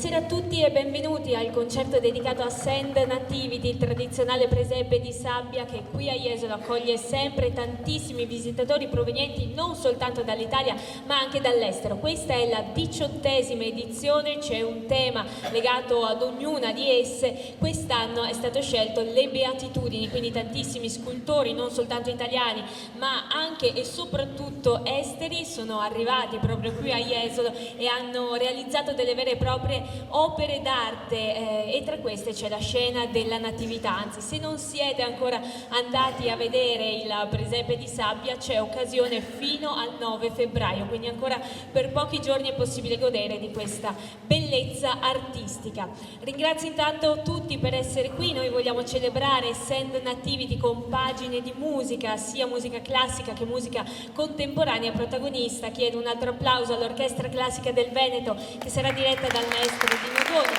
Buonasera a tutti e benvenuti al concerto dedicato a Sand Nativity, il tradizionale presepe di sabbia che qui a Jesolo accoglie sempre tantissimi visitatori provenienti non soltanto dall'Italia ma anche dall'estero. Questa è la 18ª edizione, c'è un tema legato ad ognuna di esse. Quest'anno è stato scelto le beatitudini, quindi tantissimi scultori, non soltanto italiani ma anche e soprattutto esteri, sono arrivati proprio qui a Jesolo e hanno realizzato delle vere e proprie opere d'arte e tra queste c'è la scena della Natività. Anzi, se non siete ancora andati a vedere il presepe di sabbia c'è occasione fino al 9 febbraio, quindi ancora per pochi giorni è possibile godere di questa bellezza artistica. Ringrazio intanto tutti per essere qui. Noi vogliamo celebrare Sand Nativity con pagine di musica, sia musica classica che musica contemporanea. Protagonista, chiedo un altro applauso all'Orchestra Classica del Veneto che sarà diretta dal maestro Dino Doni.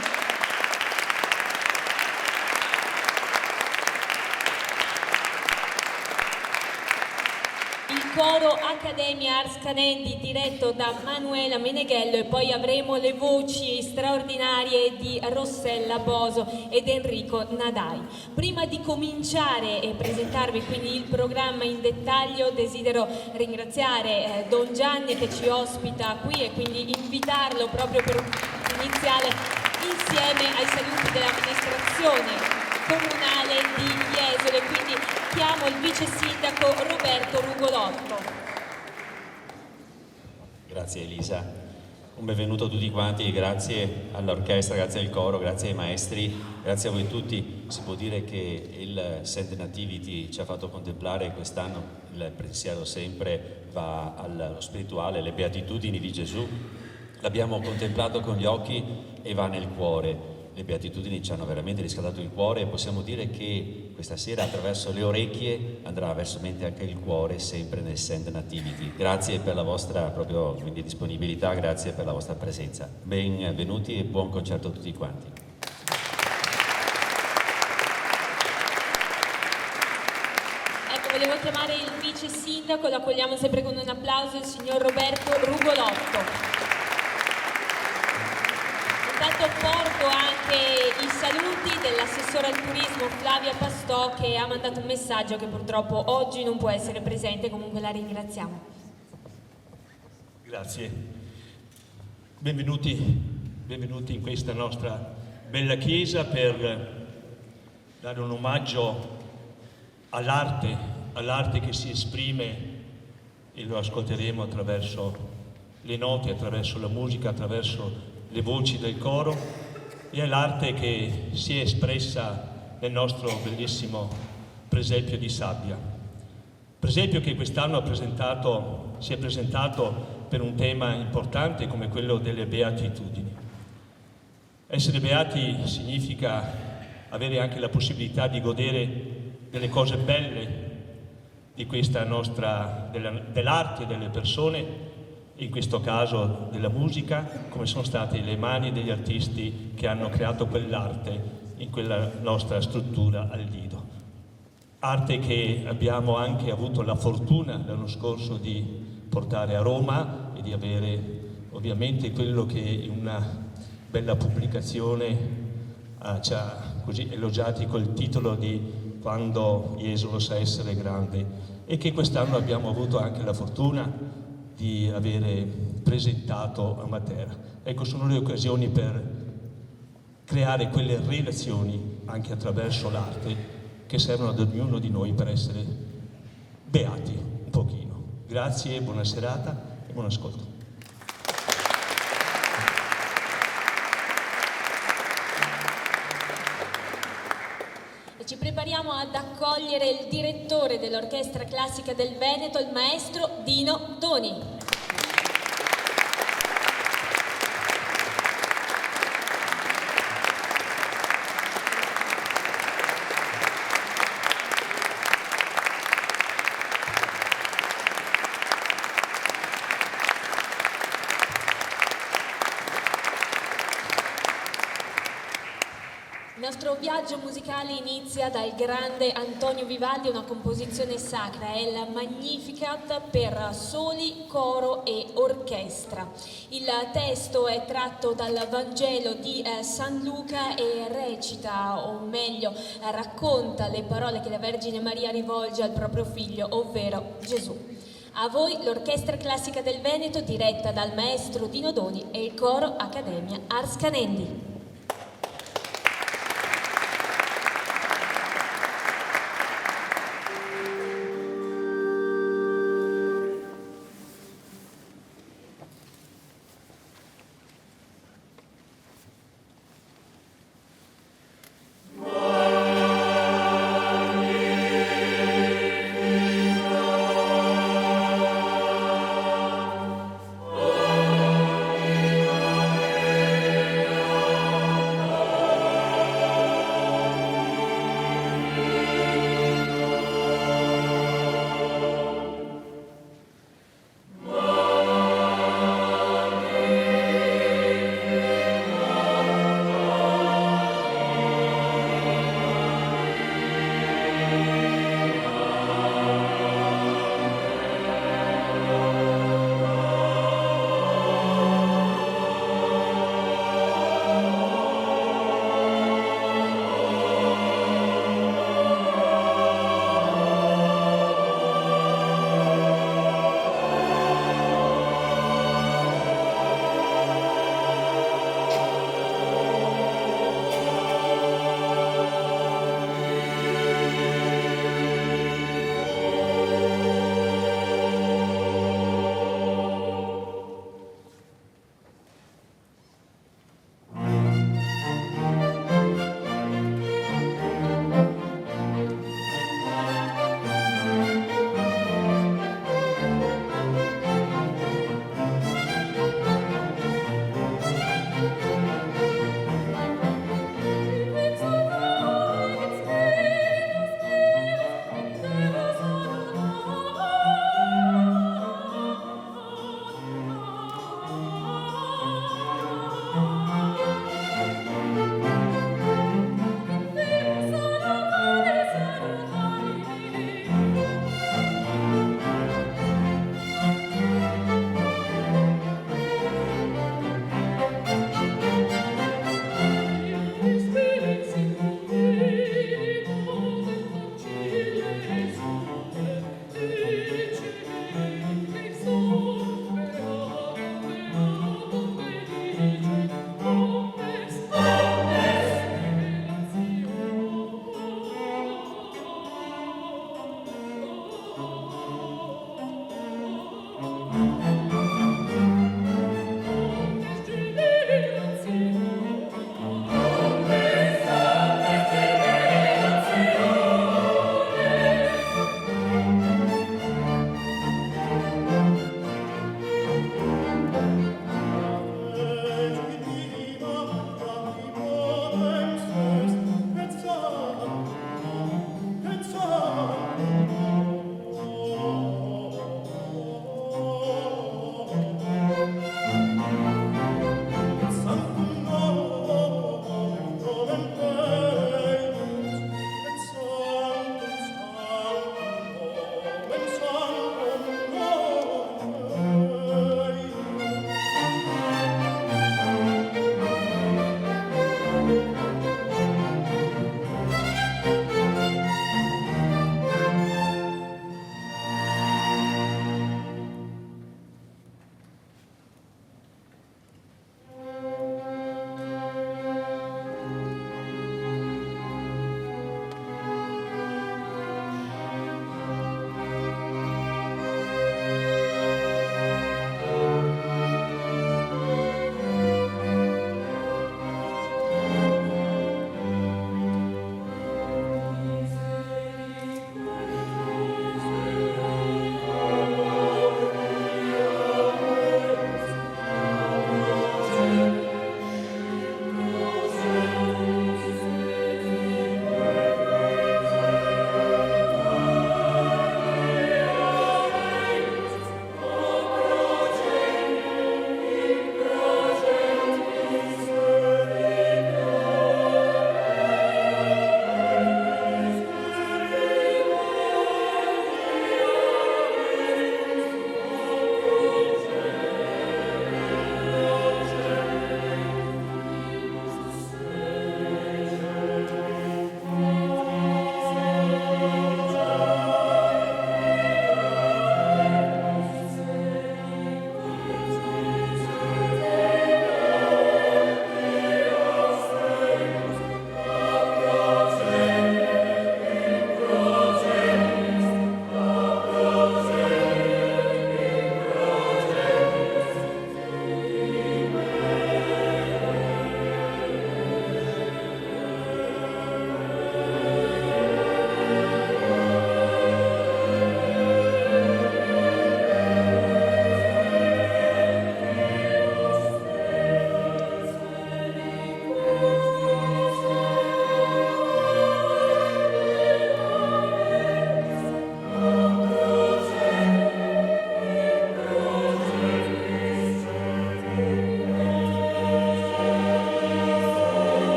Il coro Accademia Ars Canendi diretto da Manuela Meneghello, e poi avremo le voci straordinarie di Rossella Boso ed Enrico Nadai. Prima di cominciare e presentarvi quindi il programma in dettaglio, desidero ringraziare Don Gianni che ci ospita qui e quindi invitarlo proprio per iniziare insieme ai saluti dell'amministrazione comunale di Jesolo, e quindi chiamo il vice sindaco Roberto Rugolotto. Grazie Elisa, un benvenuto a tutti quanti, grazie all'orchestra, grazie al coro, grazie ai maestri, grazie a voi tutti. Si può dire che il Sand Nativity ci ha fatto contemplare quest'anno, il pensiero sempre va allo spirituale, alle beatitudini di Gesù. L'abbiamo contemplato con gli occhi e va nel cuore. Le beatitudini ci hanno veramente riscaldato il cuore e possiamo dire che questa sera attraverso le orecchie andrà verso mente anche il cuore, sempre nel Sand Nativity. Grazie per la vostra proprio quindi disponibilità, grazie per la vostra presenza. Benvenuti e buon concerto a tutti quanti. Ecco, volevo chiamare il vice sindaco, lo accogliamo sempre con un applauso, il signor Roberto Rugolotto. Intanto porto anche i saluti dell'assessore al turismo Flavia Pastò, che ha mandato un messaggio che purtroppo oggi non può essere presente, comunque la ringraziamo. Grazie. Benvenuti in questa nostra bella chiesa per dare un omaggio all'arte che si esprime, e lo ascolteremo attraverso le note, attraverso la musica, attraverso le voci del coro, e all'arte che si è espressa nel nostro bellissimo presepio di sabbia. Presepio che quest'anno si è presentato per un tema importante come quello delle beatitudini. Essere beati significa avere anche la possibilità di godere delle cose belle di questa nostra, dell'arte delle persone, in questo caso della musica, come sono state le mani degli artisti che hanno creato quell'arte in quella nostra struttura al Lido. Arte che abbiamo anche avuto la fortuna l'anno scorso di portare a Roma e di avere ovviamente quello che in una bella pubblicazione ci ha così elogiati col titolo di Quando Jesolo sa essere grande, e che quest'anno abbiamo avuto anche la fortuna di avere presentato a Matera. Ecco, sono le occasioni per creare quelle relazioni anche attraverso l'arte che servono ad ognuno di noi per essere beati un pochino. Grazie, buona serata e buon ascolto. Ci prepariamo ad accogliere il direttore dell'Orchestra Classica del Veneto, il maestro Dino Doni. Il nostro viaggio musicale inizia dal grande Antonio Vivaldi, una composizione sacra, è il Magnificat per soli, coro e orchestra. Il testo è tratto dal Vangelo di San Luca e recita, o meglio, racconta le parole che la Vergine Maria rivolge al proprio figlio, ovvero Gesù. A voi l'Orchestra Classica del Veneto, diretta dal maestro Dino Doni, e il coro Accademia Ars Canendi.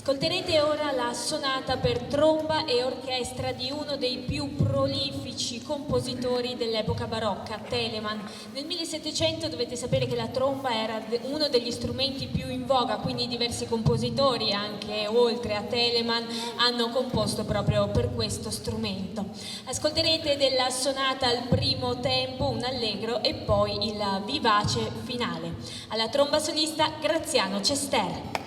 Ascolterete ora la sonata per tromba e orchestra di uno dei più prolifici compositori dell'epoca barocca, Telemann. Nel 1700 dovete sapere che la tromba era uno degli strumenti più in voga, quindi diversi compositori, anche oltre a Telemann, hanno composto proprio per questo strumento. Ascolterete della sonata al primo tempo un allegro e poi il vivace finale. Alla tromba solista Graziano Cester.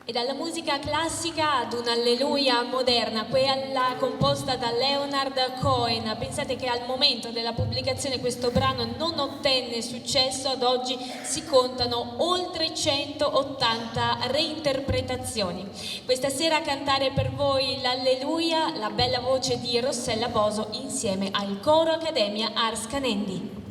E dalla musica classica ad un'alleluia moderna, quella composta da Leonard Cohen. Pensate che al momento della pubblicazione questo brano non ottenne successo, ad oggi si contano oltre 180 reinterpretazioni. Questa sera a cantare per voi l'alleluia, la bella voce di Rossella Boso insieme al Coro Accademia Ars Canendi.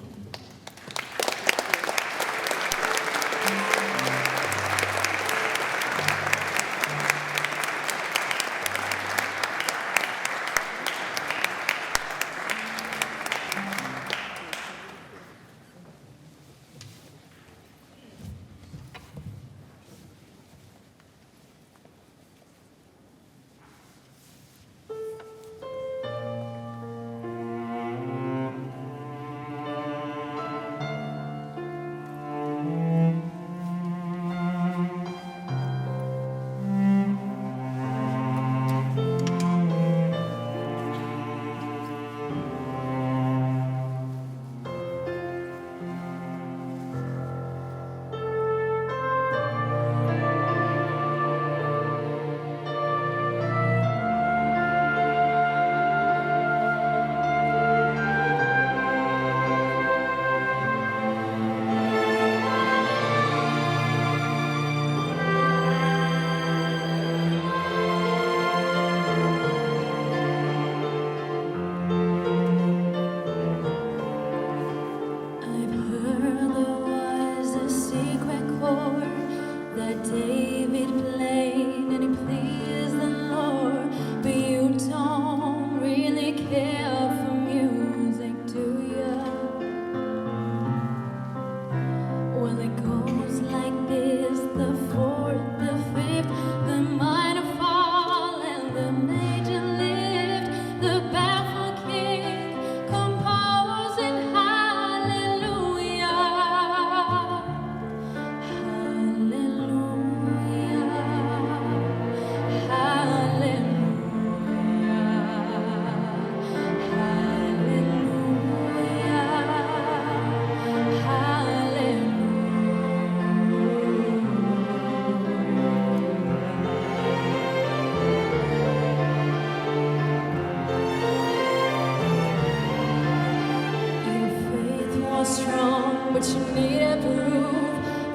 Strong, but you needed proof.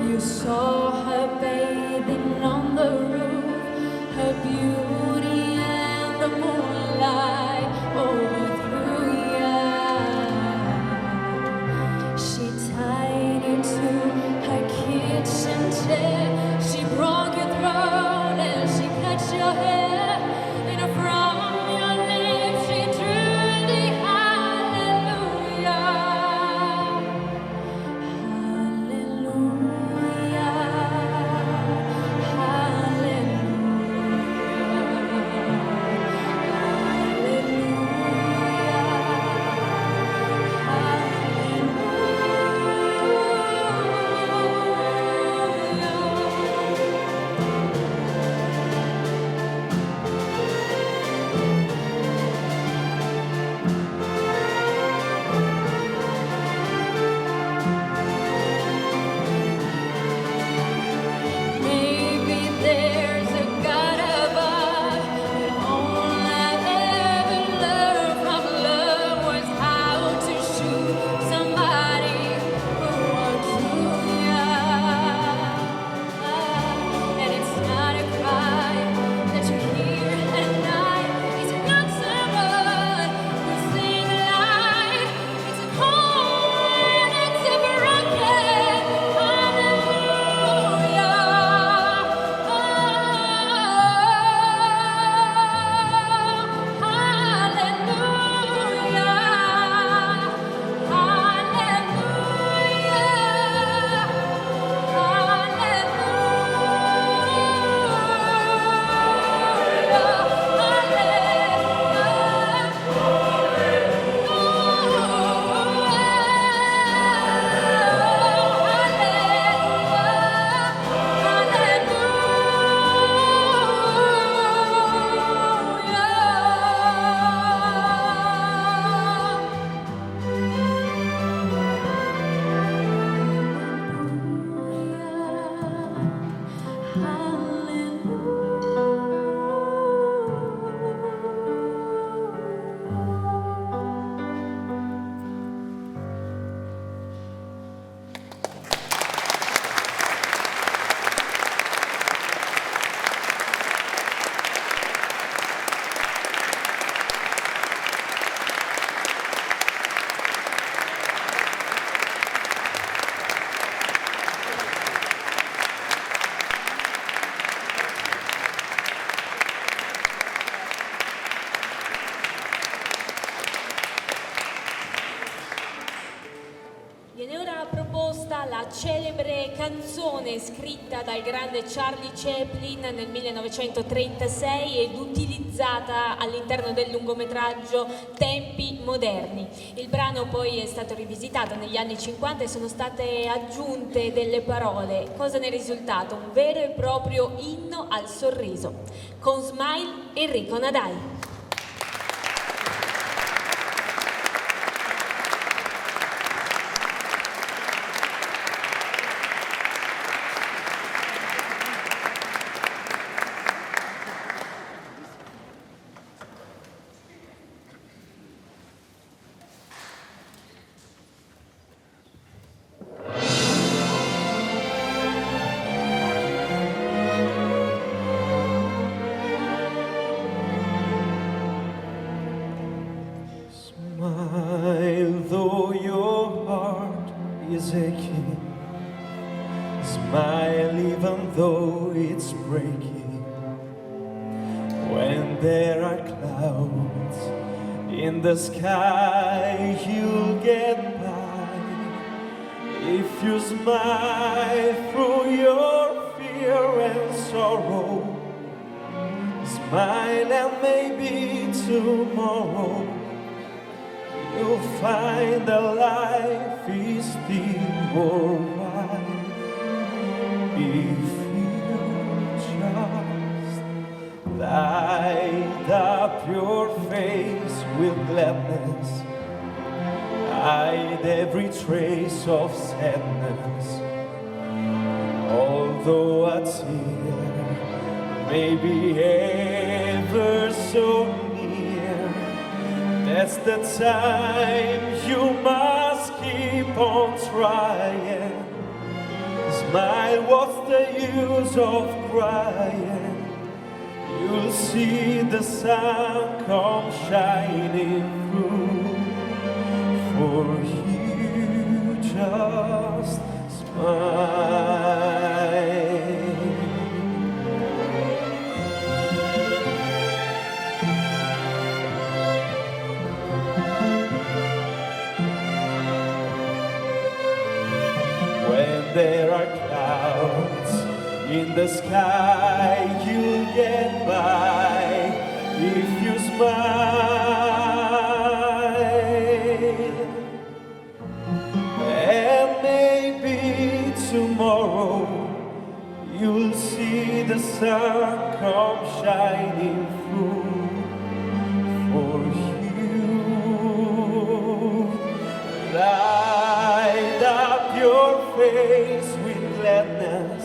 You saw her bathing on the roof, her beauty and the moonlight overthrew ya. She tied you to her kitchen chair. She broke your throat and she cut your hair. And from your lips she drew the hallelujah. Hallelujah. canzone scritta dal grande Charlie Chaplin nel 1936 ed utilizzata all'interno del lungometraggio Tempi moderni. Il brano poi è stato rivisitato negli anni 50 e sono state aggiunte delle parole. Cosa ne è risultato? Un vero e proprio inno al sorriso. Con Smile Enrico Nadal. Smile though your heart is aching. Smile even though it's breaking. When there are clouds in the sky, you'll get by. If you smile through your fear and sorrow, smile and maybe tomorrow you'll find that life is still worthwhile if you just light up your face with gladness, hide every trace of sadness. Although a tear may be ever so near, that's the time you must keep on trying. Smile, what's the use of crying? You'll see the sun come shining through. For you just smile. When there are clouds in the sky, you'll get by if you smile. And maybe tomorrow you'll see the sun come shining through. For you, light up your face with gladness,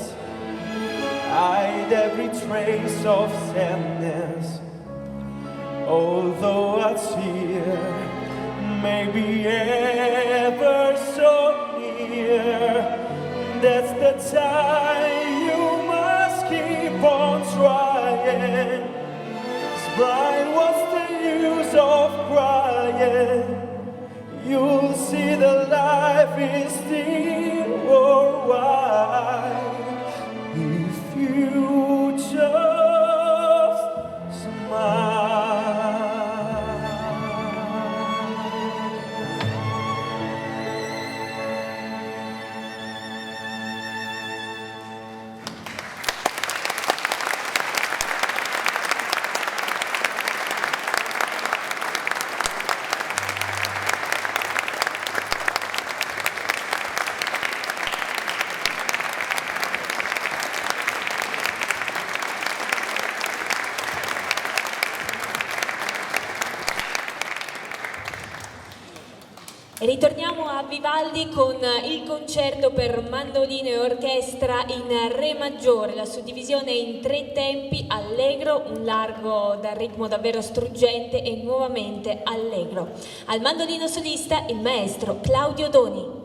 hide every trace of sadness. Although a tear may be ever so near, that's the time you must keep on trying. Smile, what's the use of crying? You'll see that life is still worthwhile if you just smile. Ritorniamo a Vivaldi con il concerto per mandolino e orchestra in Re maggiore, la suddivisione in 3 tempi: allegro, un largo dal ritmo davvero struggente e nuovamente allegro. Al mandolino solista il maestro Claudio Doni.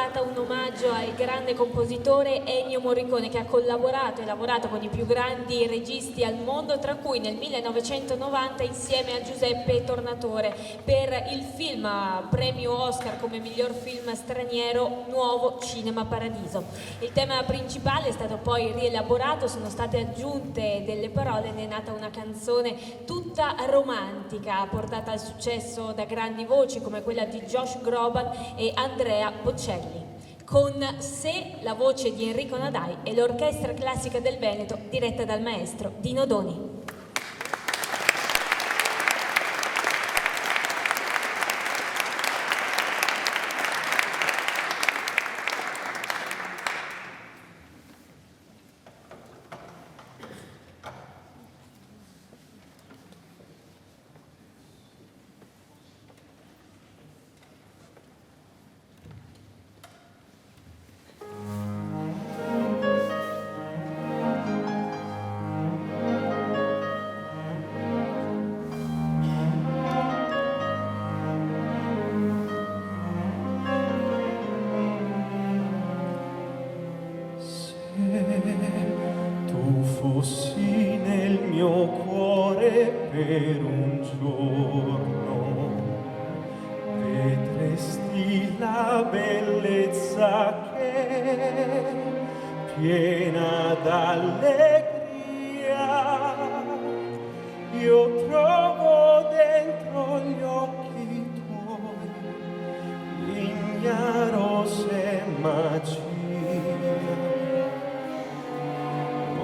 serata un omaggio al grande compositore Ennio Morricone, che ha collaborato e lavorato con i più grandi registi al mondo, tra cui nel 1990 insieme a Giuseppe Tornatore per il film premio Oscar come miglior film straniero Nuovo Cinema Paradiso. Il tema principale è stato poi rielaborato, sono state aggiunte delle parole, ne è nata una canzone tutta romantica, portata al successo da grandi voci come quella di Josh Groban e Andrea Bocelli. Con sé la voce di Enrico Nadai e l'Orchestra Classica del Veneto diretta dal maestro Dino Doni. Tu fossi nel mio cuore per un giorno, vedresti la bellezza che, piena d'allegria, io trovo dentro gli occhi tuoi, ignaro se magia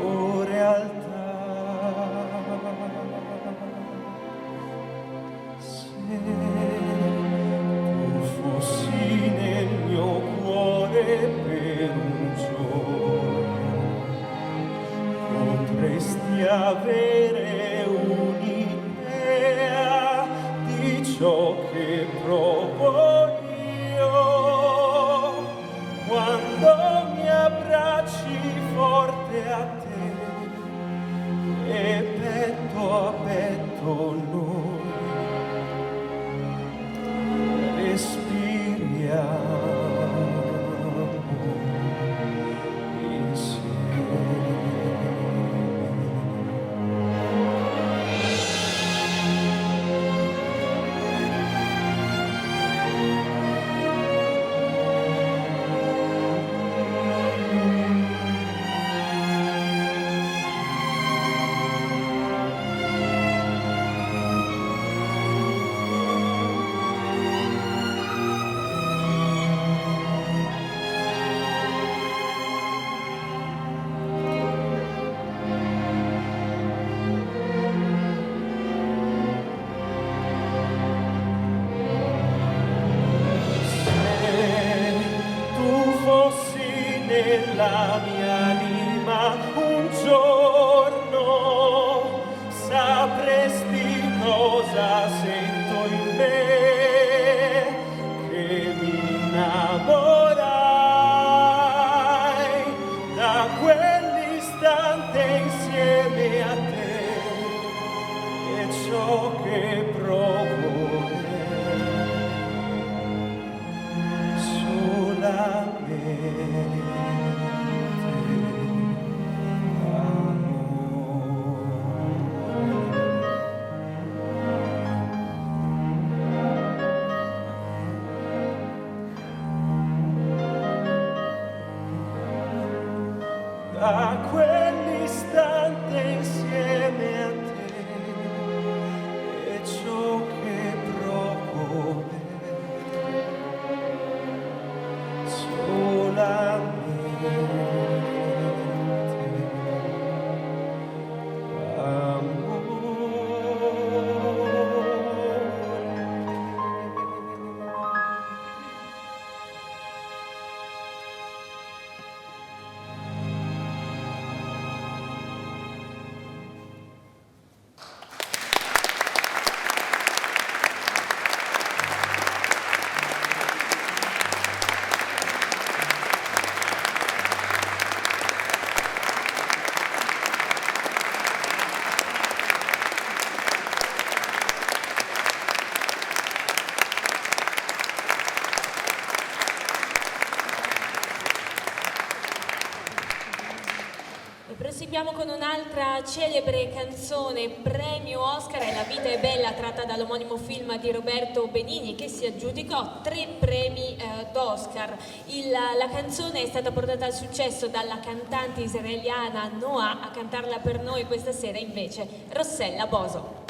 o realtà. Se tu fossi nel mio cuore per un giorno, potresti avere un'idea di ciò che provo io quando mi abbracci forte a te e petto a petto noi respiriamo insieme. La mia anima un giorno sapresti cosa sento in me, che mi innamorai da quell'istante insieme a te e ciò che provo è solamente da quell'istante insieme a te e ciò che provo è solamente amore. Proseguiamo con un'altra celebre canzone, premio Oscar, è La vita è bella, tratta dall'omonimo film di Roberto Benigni, che si aggiudicò 3 premi d'Oscar. La canzone è stata portata al successo dalla cantante israeliana Noah. A cantarla per noi questa sera invece Rossella Boso.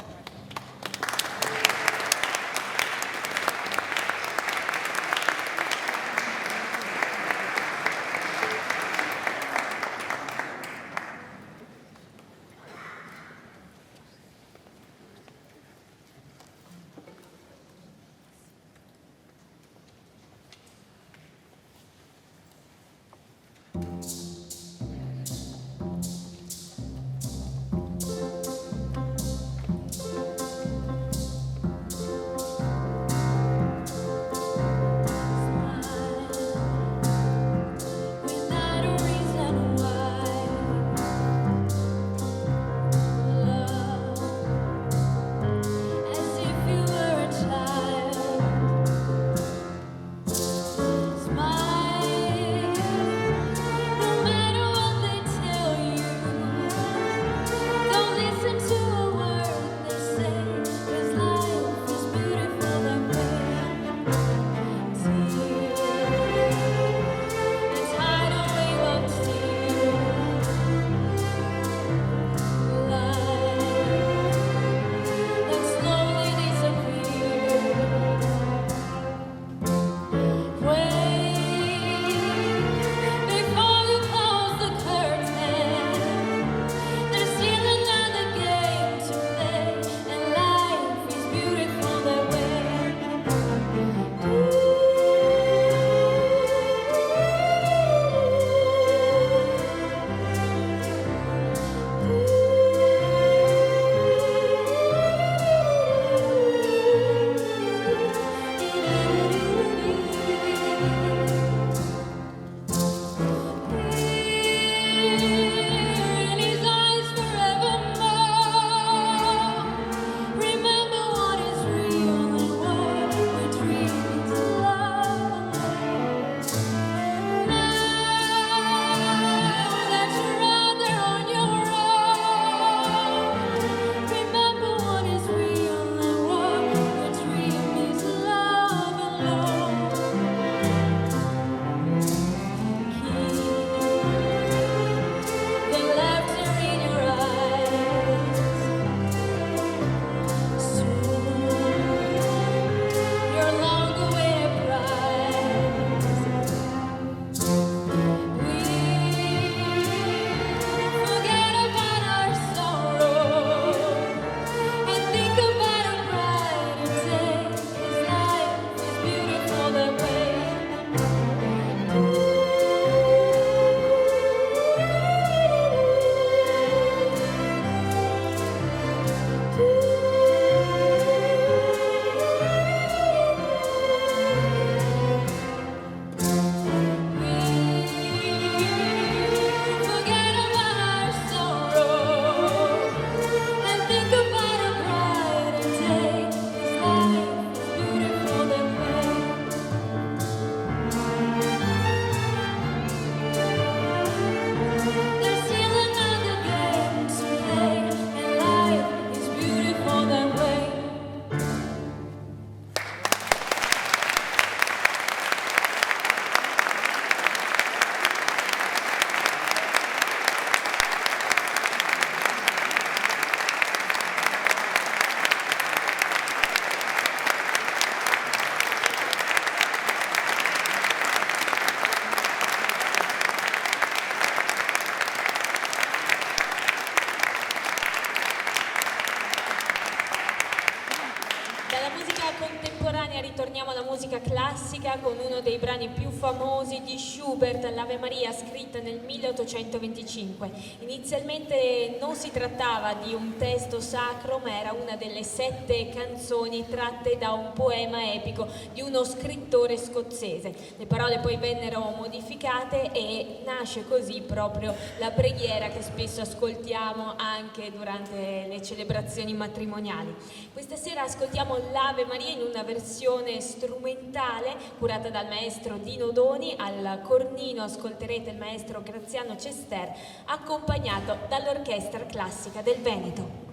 Ritorniamo alla musica classica con uno dei brani più famosi di Schubert, l'Ave Maria, scritta nel 1825. Inizialmente non si trattava di un testo sacro, ma era una delle 7 canzoni tratte da un poema epico di uno scrittore scozzese. Le parole poi vennero modificate e nasce così proprio la preghiera che spesso ascoltiamo anche durante le celebrazioni matrimoniali. Questa sera ascoltiamo l'Ave Maria in una versione strumentale strumentale curata dal maestro Dino Doni. Al cornino ascolterete il maestro Graziano Cester, accompagnato dall'Orchestra Classica del Veneto.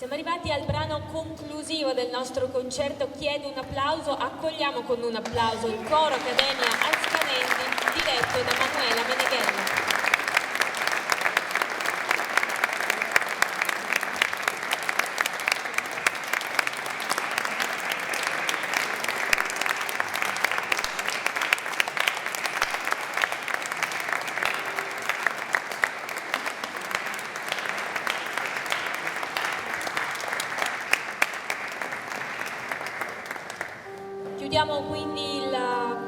Siamo arrivati al brano conclusivo del nostro concerto. Chiedo un applauso, accogliamo con un applauso il coro Accademia Ascanesi diretto da Manuela Meneghella. Chiudiamo quindi il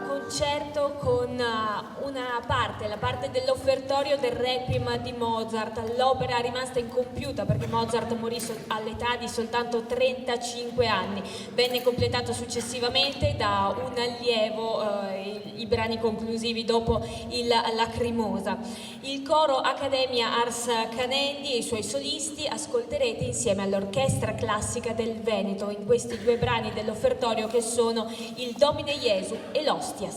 concerto concerto con una parte, la parte dell'offertorio del Requiem di Mozart. L'opera è rimasta incompiuta perché Mozart morì all'età di soltanto 35 anni. Venne completato successivamente da un allievo, i brani conclusivi dopo il Lacrimosa. Il coro Accademia Ars Canendi e i suoi solisti ascolterete insieme all'Orchestra Classica del Veneto in questi due brani dell'offertorio che sono il Domine Gesù e l'Ostias.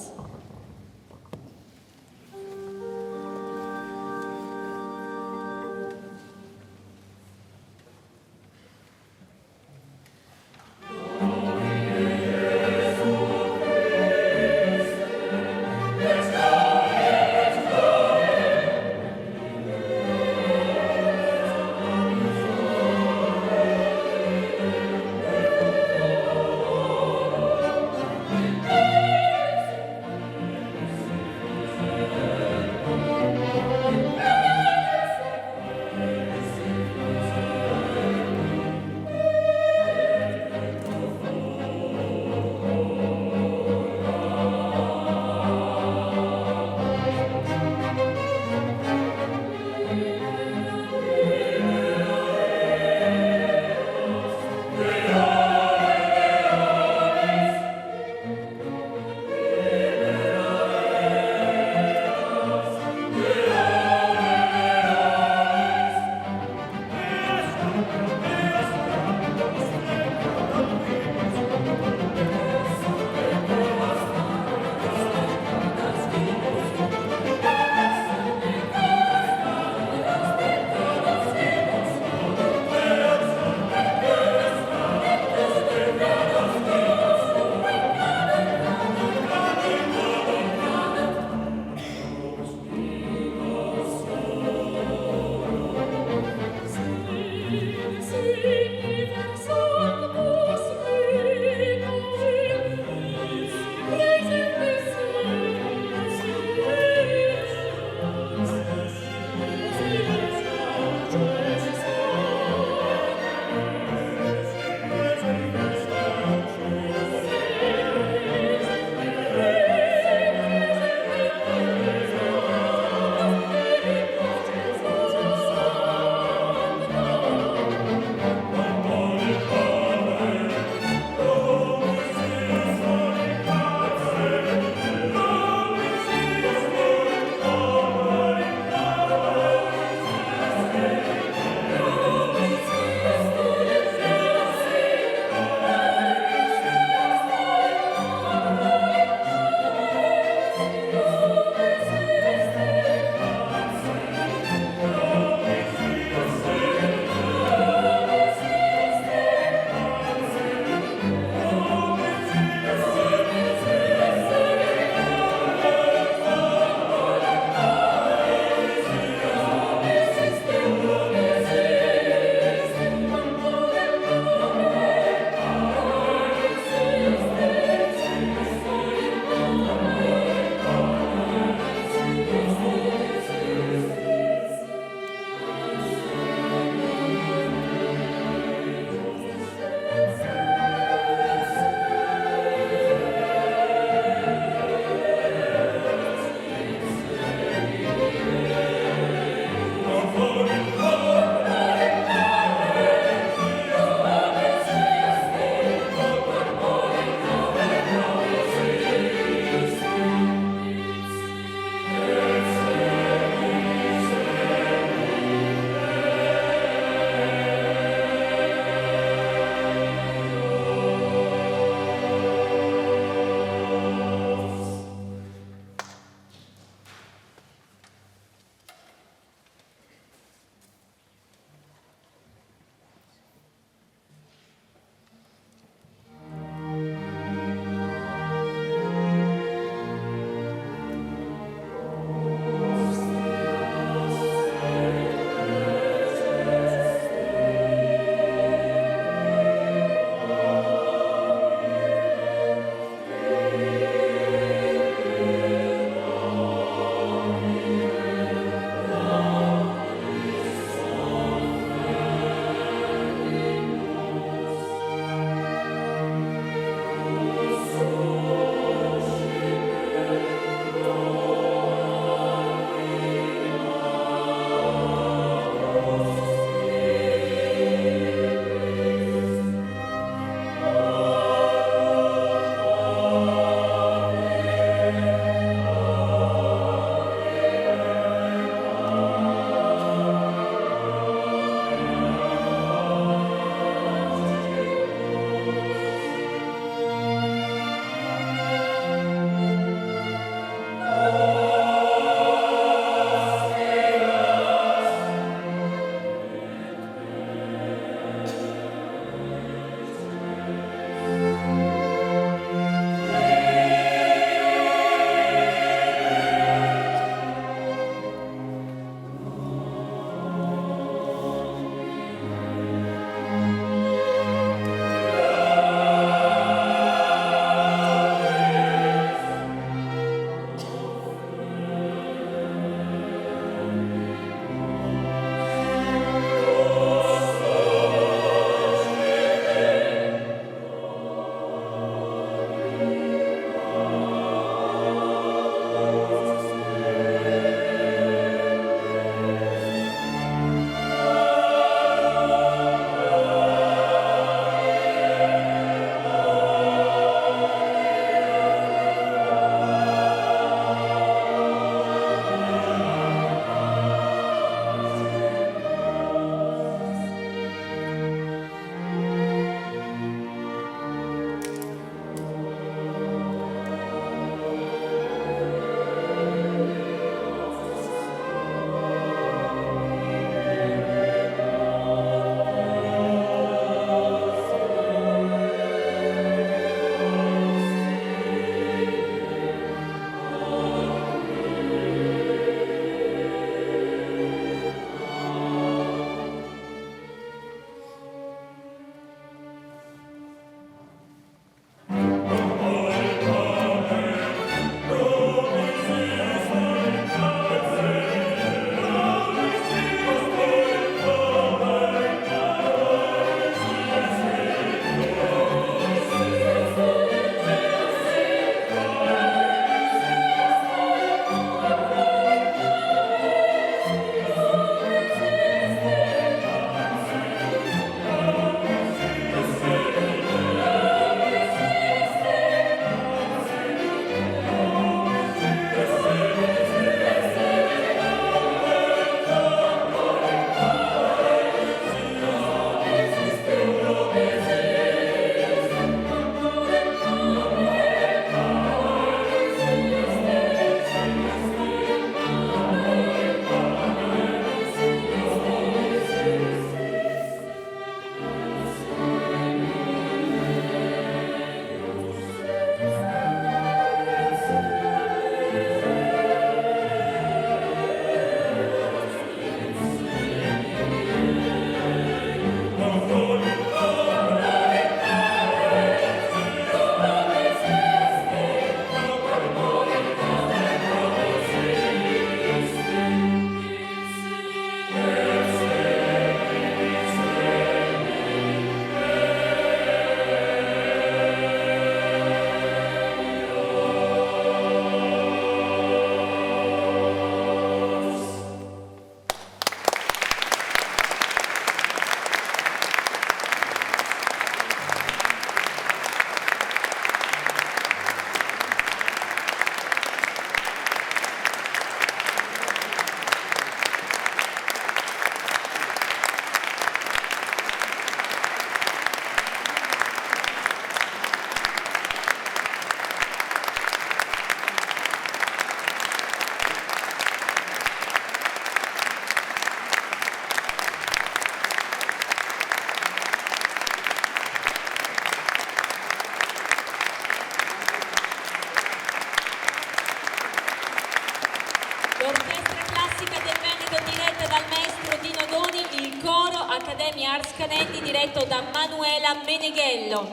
diretto da Manuela Meneghello.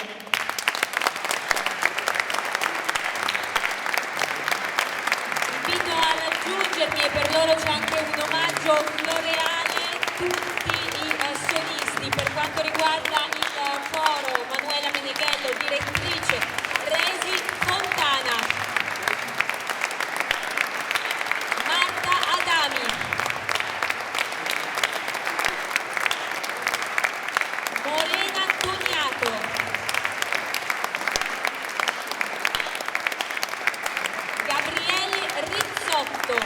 Invito a raggiungermi e per loro c'è anche un omaggio floreale, tutti i solisti. Per quanto riguarda il coro, Manuela Meneghello, direttrice, Resi Fontana, Marta Adami, Morena Toniato, Gabriele Rizzotto,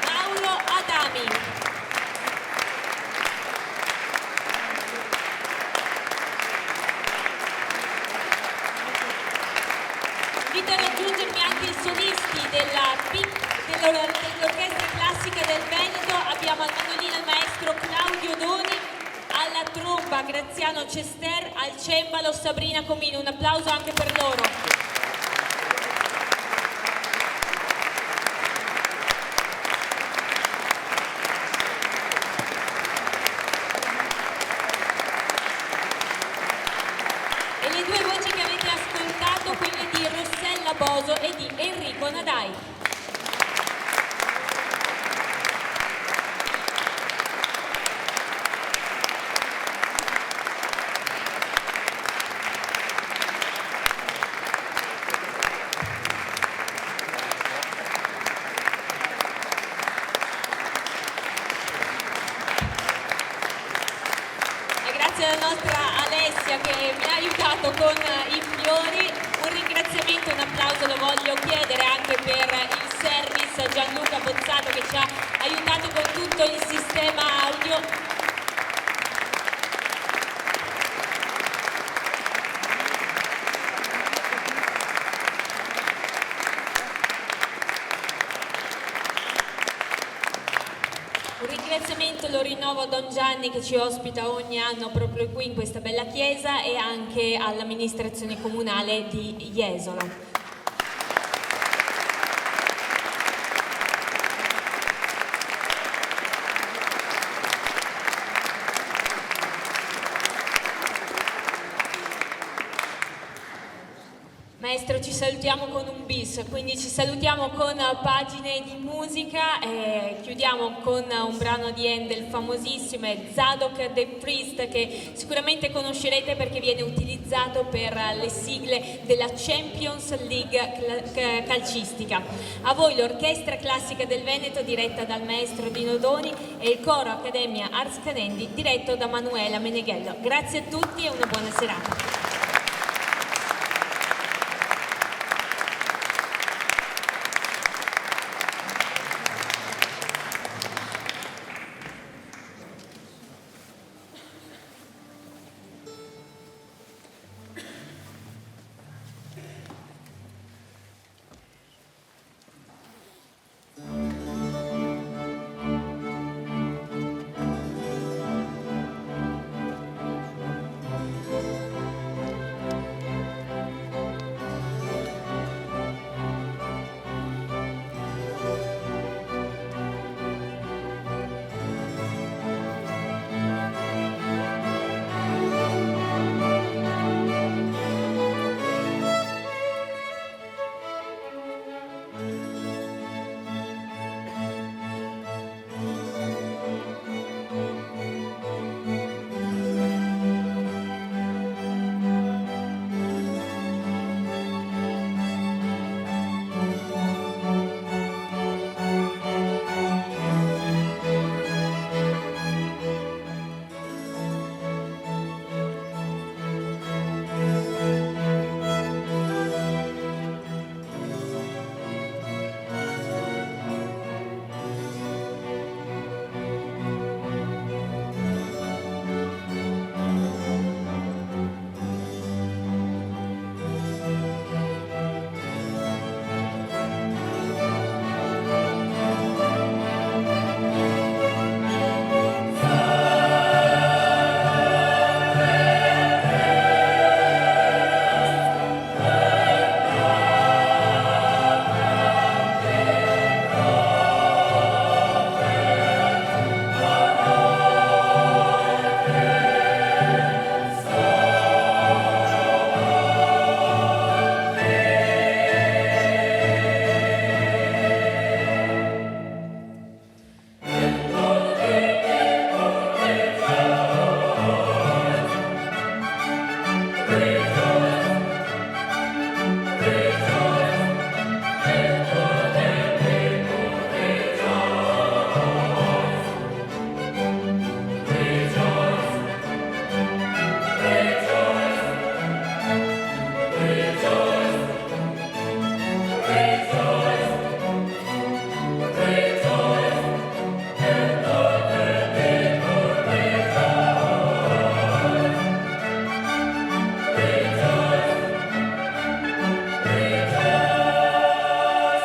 Mauro Adami, invito a raggiungermi anche i solisti dell'Orchestra Classica del Veneto. Abbiamo al mandolino il maestro Claudio Doni, alla tromba Graziano Cester, al cembalo Sabrina Comino. Un applauso anche per loro. E le due voci che avete ascoltato, quelle di Rossella Boso e di Enrico Nadai. E grazie alla nostra Alessia che mi ha aiutato con i fiori. Un ringraziamento, un applauso lo voglio chiedere anche per il service a Gianluca Bozzato che ci ha aiutato con tutto il sistema audio. Un ringraziamento lo rinnovo a Don Gianni che ci ospita ogni anno proprio qui in questa bella chiesa e anche all'amministrazione comunale di Jesolo. Maestro, ci salutiamo con un bis, quindi ci salutiamo con pagine di musica e chiudiamo con un brano di Handel famosissimo, è Zadok the Priest, che sicuramente conoscerete perché viene utilizzato per le sigle della Champions League calcistica. A voi l'Orchestra Classica del Veneto diretta dal maestro Dino Doni e il Coro Accademia Ars Cadendi diretto da Manuela Meneghello. Grazie a tutti e una buona serata.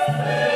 Amen.